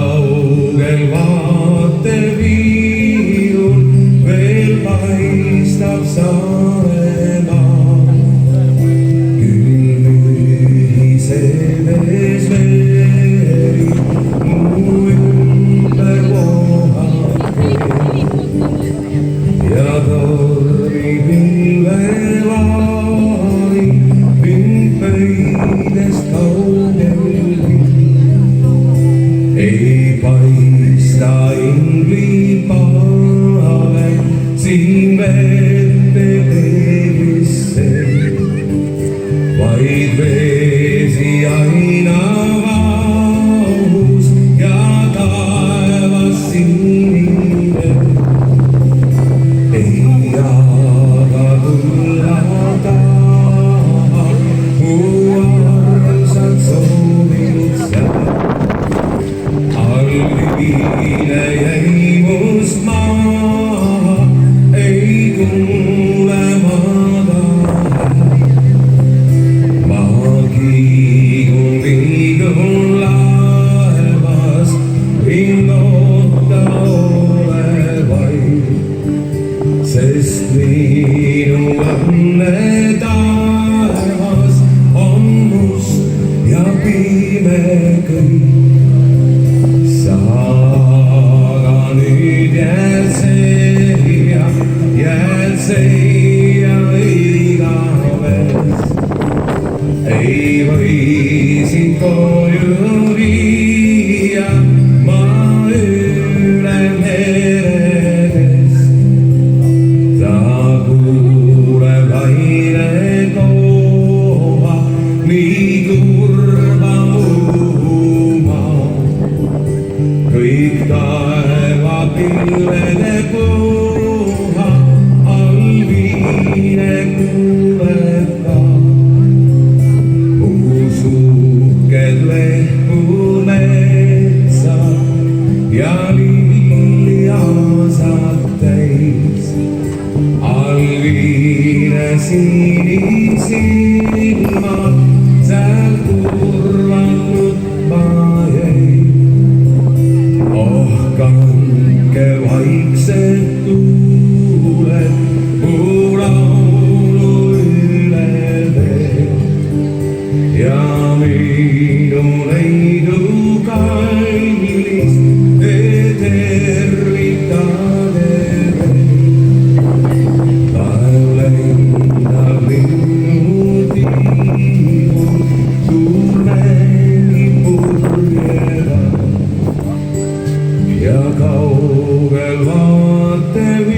kaugel vaatepiirul veel paistab Saaremaa. Küll mühisedes veri mu ümber vohab ja tormib ilmelaari mind pöidest kaugelgi. Ei paista inglipale siin vette teelisse, vaid vesi aina vahus ja taevas sinine. Ei aga tulla taha, mu armsad soovid seal. Algine jäi must maha, ei kuule ma tahan. Ma kiigun laevas, ringota ole vaid, sest minu õnne taevas on must ja pime kõik. Aga nüüd jääd seia igavest. Ei või sind koju viia ma üle meredest. Ta kuuleb aine koha, nii kurva muumaa. Kõik taeva pilvede puha, alvine kuuleb ka. Mu suhked lehmud metsa ja lilliasad täis. Alvine sinisilmad seal kurvanud ma jäin. Oh, kandke vaiksed tuuled mu laulu üle vee ja minu leidu kallis te tervitage veel. Laev lendab linnutiivul, tuul mängib purjeva ja kaugel vaatepiirul